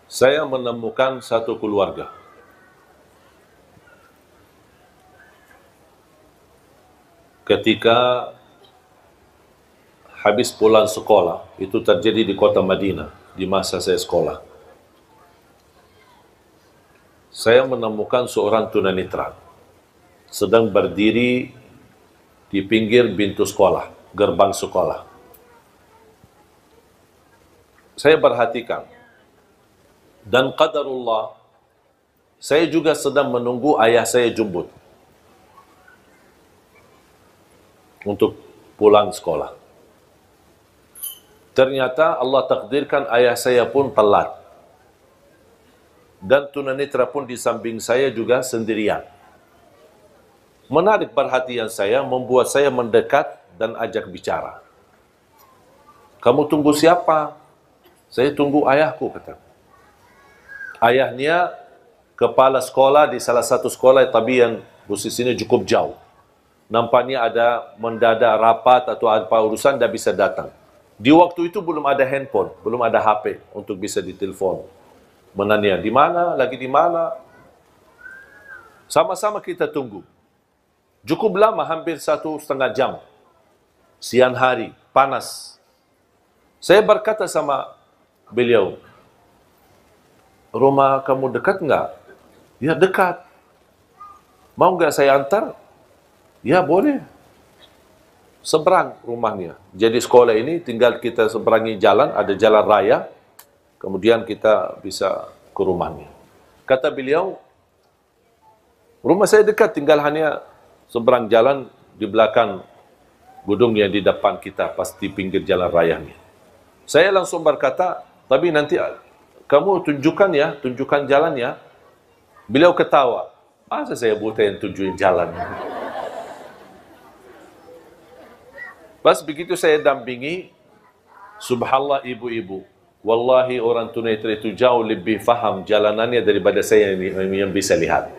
Saya menemukan satu keluarga. Ketika habis pulang sekolah, itu terjadi di kota Madinah, di masa saya sekolah. Saya menemukan seorang tunanetra sedang berdiri di pinggir pintu sekolah, gerbang sekolah. Saya perhatikan. Dan qadarullah, saya juga sedang menunggu ayah saya jemput untuk pulang sekolah. Ternyata Allah takdirkan ayah saya pun telat. Dan tunanetra pun di samping saya juga sendirian. Menarik perhatian saya, membuat saya mendekat dan ajak bicara. Kamu tunggu siapa? Saya tunggu ayahku, kata. Ayahnya kepala sekolah di salah satu sekolah, tapi yang posisinya cukup jauh. Nampaknya ada mendadak rapat atau apa urusan, tidak bisa datang. Di waktu itu belum ada handphone, belum ada HP untuk bisa ditelepon. Menanya, di mana? Lagi di mana? Sama-sama kita tunggu. Cukup lama, hampir 1,5 jam. Siang hari, panas. Saya berkata sama beliau, rumah kamu dekat enggak? Ya, dekat. Mau enggak saya antar? Ya, boleh. Seberang rumahnya. Jadi sekolah ini tinggal kita seberangi jalan, ada jalan raya, kemudian kita bisa ke rumahnya. Kata beliau, rumah saya dekat, tinggal hanya seberang jalan di belakang gedung yang di depan kita, pasti pinggir jalan rayanya. Saya langsung berkata, tapi nanti kamu tunjukkan jalannya. Beliau ketawa. Masa saya buta yang tunjukin jalan? Pas begitu saya dampingi, subhanallah ibu-ibu, wallahi orang tunanetra itu jauh lebih faham jalanannya daripada saya yang bisa lihat.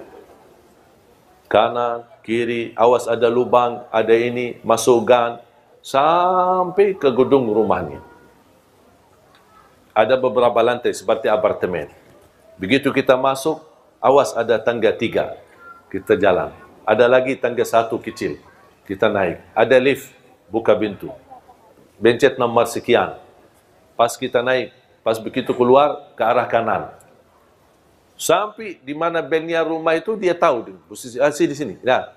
Kanan, kiri, awas ada lubang, ada ini, masuk gang, sampai ke gedung rumahnya. Ada beberapa lantai seperti apartemen. Begitu kita masuk, awas ada tangga 3, kita jalan. Ada lagi tangga 1 kecil, kita naik. Ada lift, buka pintu. Bencet nomor sekian. Pas kita naik, pas begitu keluar ke arah kanan. Sampai di mana belnya rumah itu dia tahu posisi di sini. Nah,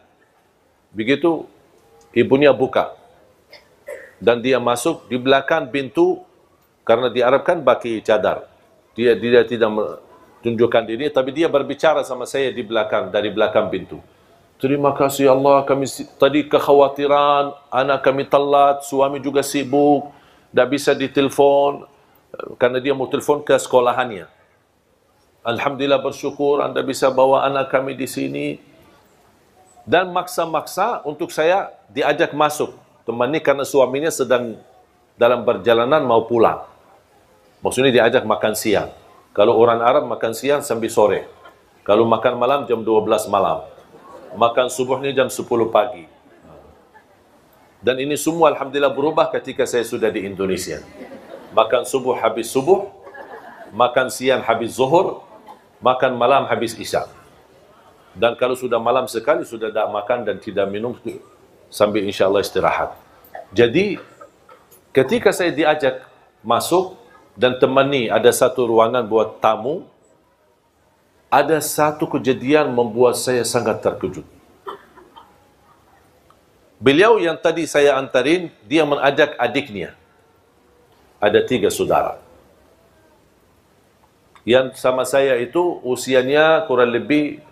begitu ibunya buka dan dia masuk di belakang pintu karena diharapkan pakai cadar. Dia tidak tunjukkan diri, tapi dia berbicara sama saya di belakang, dari belakang pintu. Terima kasih Allah, kami tadi kekhawatiran, anak kami telat, suami juga sibuk, tidak bisa ditelepon karena dia mau telepon ke sekolahannya. Alhamdulillah bersyukur Anda bisa bawa anak kami di sini. Dan maksa-maksa untuk saya diajak masuk. Temani karena suaminya sedang dalam perjalanan mau pulang. Maksudnya diajak makan siang. Kalau orang Arab makan siang sampai sore. Kalau makan malam jam 12 malam. Makan subuhnya jam 10 pagi. Dan ini semua alhamdulillah berubah ketika saya sudah di Indonesia. Makan subuh habis subuh. Makan siang habis zuhur. Makan malam habis isya. Dan kalau sudah malam sekali, sudah tidak makan dan tidak minum, sambil insya Allah istirahat. Jadi, ketika saya diajak masuk dan temani ada satu ruangan buat tamu, ada satu kejadian membuat saya sangat terkejut. Beliau yang tadi saya antarin, dia mengajak adiknya. Ada 3 saudara. Yang sama saya itu usianya kurang lebih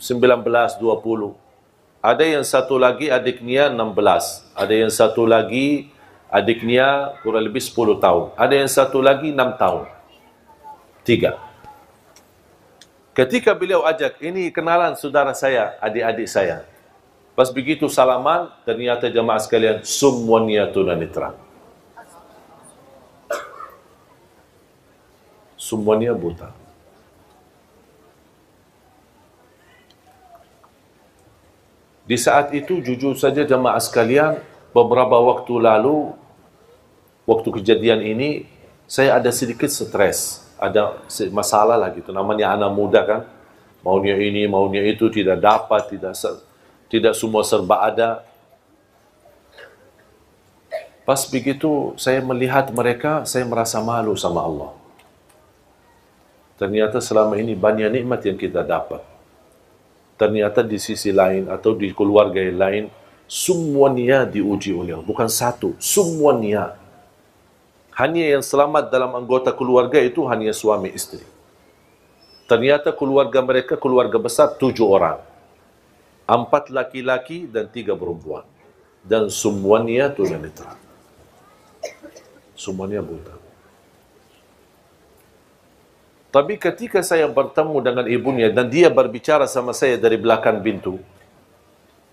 19-20. Ada yang satu lagi adiknya 16. Ada yang satu lagi adiknya kurang lebih 10 tahun. Ada yang satu lagi 6 tahun. 3. Ketika beliau ajak, ini kenalan saudara saya, adik-adik saya. Pas begitu salaman, ternyata jemaah sekalian, semuanya tunanetra. Semuanya buta. Di saat itu, jujur saja jemaah sekalian, beberapa waktu lalu, waktu kejadian ini, saya ada sedikit stres. Ada masalah lah gitu. Namanya anak muda kan. Maunya ini, maunya itu, tidak dapat, tidak semua serba ada. Pas begitu, saya melihat mereka, saya merasa malu sama Allah. Ternyata selama ini banyak nikmat yang kita dapat. Ternyata di sisi lain atau di keluarga yang lain, semuanya diuji oleh Allah. Bukan satu, semuanya. Hanya yang selamat dalam anggota keluarga itu hanya suami istri. Ternyata keluarga mereka, keluarga besar 7 orang. 4 laki-laki dan 3 perempuan. Dan semuanya tunanetra. Semuanya buta. Tapi ketika saya bertemu dengan ibunya dan dia berbicara sama saya dari belakang pintu,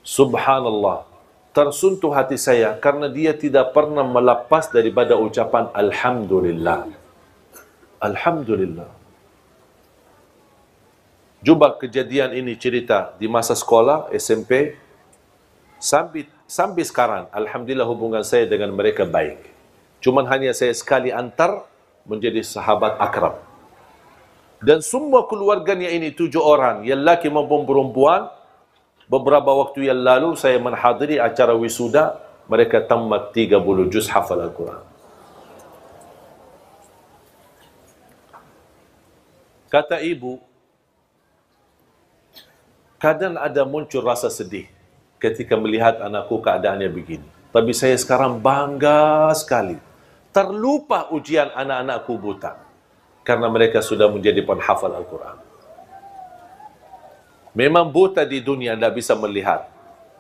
subhanallah, tersentuh hati saya karena dia tidak pernah melepas daripada ucapan Alhamdulillah. Alhamdulillah. Coba kejadian ini cerita di masa sekolah, SMP, sampai sekarang, alhamdulillah hubungan saya dengan mereka baik. Cuman hanya saya sekali antar menjadi sahabat akrab. Dan semua keluarganya ini 7 orang, yang laki maupun perempuan, beberapa waktu yang lalu saya menghadiri acara wisuda, mereka tamat 30 juz hafal Al-Quran. Kata ibu, kadang ada muncul rasa sedih ketika melihat anakku keadaannya begini. Tapi saya sekarang bangga sekali. Terlupa ujian anak-anakku buta. Karena mereka sudah menjadi penghafal Al-Quran. Memang buta di dunia, tidak bisa melihat,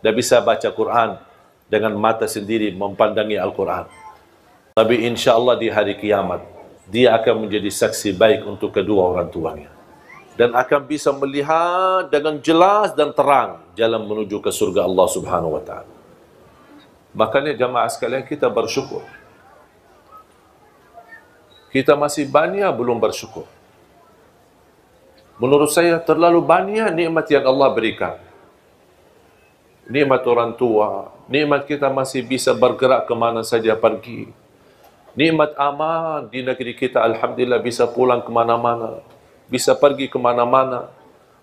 tidak bisa baca Quran dengan mata sendiri mempandangi Al-Quran. Tapi insya Allah di hari kiamat, dia akan menjadi saksi baik untuk kedua orang tuanya. Dan akan bisa melihat dengan jelas dan terang jalan menuju ke surga Allah Subhanahu wa Ta'ala. Makanya jamaah sekalian, kita bersyukur. Kita masih banyak belum bersyukur. Menurut saya terlalu banyak nikmat yang Allah berikan. Nikmat orang tua, nikmat kita masih bisa bergerak kemana saja pergi. Nikmat aman di negeri kita, alhamdulillah bisa pulang kemana-mana, bisa pergi kemana-mana,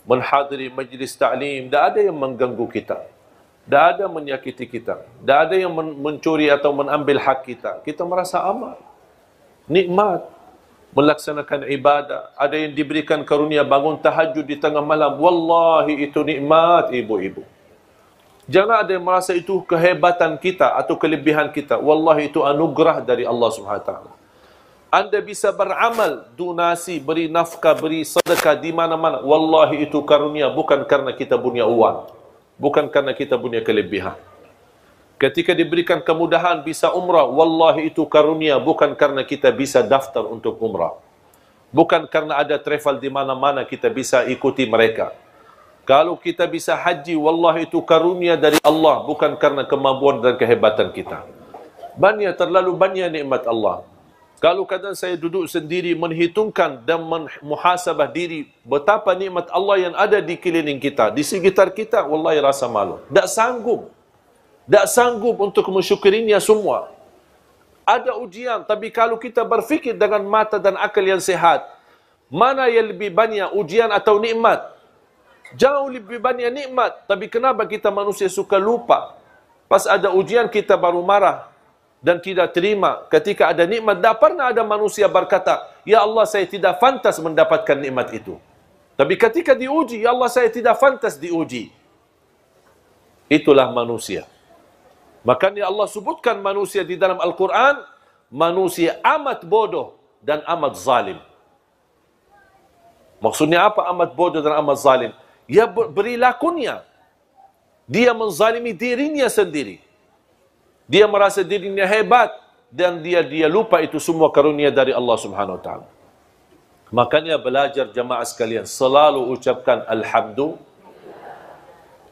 menghadiri majlis ta'lim, tidak ada yang mengganggu kita, tidak ada menyakiti kita, tidak ada yang mencuri atau mengambil hak kita. Kita merasa aman, nikmat. Melaksanakan ibadah, ada yang diberikan karunia bangun tahajud di tengah malam, wallahi itu nikmat ibu-ibu. Jangan ada yang merasa itu kehebatan kita atau kelebihan kita. Wallahi itu anugerah dari Allah Subhanahu wa Ta'ala. Anda bisa beramal, donasi, beri nafkah, beri sedekah di mana-mana. Wallahi itu karunia, bukan karena kita punya uang, bukan karena kita punya kelebihan. Ketika diberikan kemudahan bisa umrah, wallahi itu karunia, bukan karena kita bisa daftar untuk umrah. Bukan karena ada travel di mana-mana kita bisa ikuti mereka. Kalau kita bisa haji, wallahi itu karunia dari Allah, bukan karena kemampuan dan kehebatan kita. Banyak, terlalu banyak nikmat Allah. Kalau kadang saya duduk sendiri menghitungkan dan muhasabah diri betapa nikmat Allah yang ada di keliling kita, di sekitar kita, wallahi rasa malu. Tak sanggup. Tak sanggup untuk mensyukurinya semua. Ada ujian, tapi kalau kita berfikir dengan mata dan akal yang sehat, mana yang lebih banyak, ujian atau nikmat? Jauh lebih banyak nikmat. Tapi kenapa kita manusia suka lupa? Pas ada ujian kita baru marah dan tidak terima. Ketika ada nikmat, tak pernah ada manusia berkata, ya Allah saya tidak pantas mendapatkan nikmat itu. Tapi ketika diuji, ya Allah saya tidak pantas diuji. Itulah manusia. Makanya Allah sebutkan manusia di dalam Al-Quran, manusia amat bodoh dan amat zalim. Maksudnya apa amat bodoh dan amat zalim? Ya perilakunya. Dia menzalimi dirinya sendiri. Dia merasa dirinya hebat dan dia lupa itu semua karunia dari Allah Subhanahu wa Ta'ala. Makanya belajar jamaah sekalian, selalu ucapkan alhamdulillah.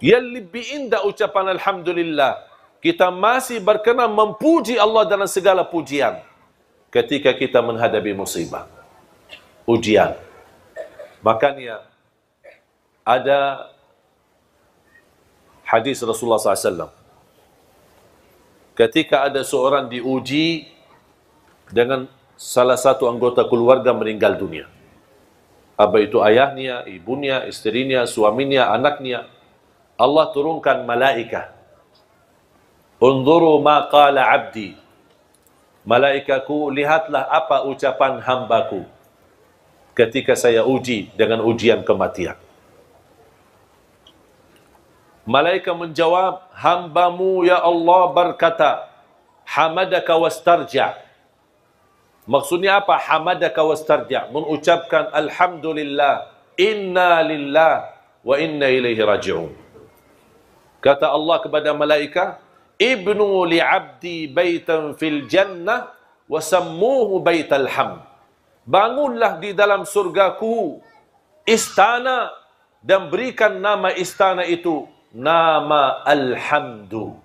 Yang lebih indah ucapan alhamdulillah, kita masih berkenan memuji Allah dalam segala pujian ketika kita menghadapi musibah, ujian. Makanya ada hadis Rasulullah SAW. Ketika ada seorang diuji dengan salah satu anggota keluarga meninggal dunia. Apa itu ayahnya, ibunya, istrinya, suaminya, anaknya. Allah turunkan malaikat. Unzuru ma qala abdi. Malaikatku, lihatlah apa ucapan hambaku ketika saya uji dengan ujian kematian. Malaikat menjawab, hambamu ya Allah berkata, hamadaka wastarja'. Maksudnya apa? Hamadaka wastarja'. Mengucapkan alhamdulillah, inna lillah wa inna ilaihi raji'un. Kata Allah kepada malaikat, ibnu li'abdi baitan fil jannah wa sammuhu baital hamd. Bangunlah di dalam surgaku istana dan berikan nama istana itu nama Alhamdu.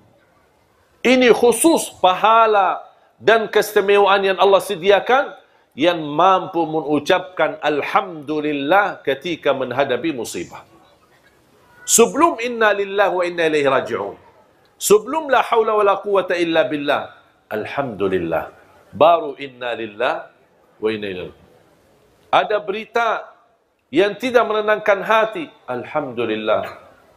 Ini khusus pahala dan keistimewaan yang Allah sediakan yang mampu mengucapkan alhamdulillah ketika menghadapi musibah. Sebelum inna lillahi wa inna ilaihi raji'un. Sebelum la haula wa la quwata illa billah, alhamdulillah. Baru inna lillahi wa inna ilaihi. Ada berita yang tidak menenangkan hati, alhamdulillah,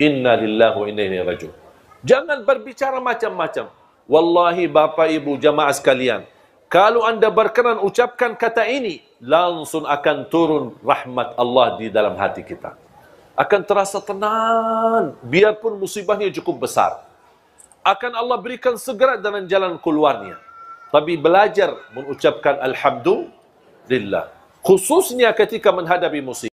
inna lillahi wa inna ilaihi raji'un. Jangan berbicara macam-macam. Wallahi Bapak Ibu jamaah sekalian, kalau anda berkenan ucapkan kata ini, langsung akan turun rahmat Allah di dalam hati kita. Akan terasa tenang, biarpun musibahnya cukup besar. Akan Allah berikan segera dalam jalan keluarnya. Tapi belajar mengucapkan alhamdulillah. Khususnya ketika menghadapi musibah.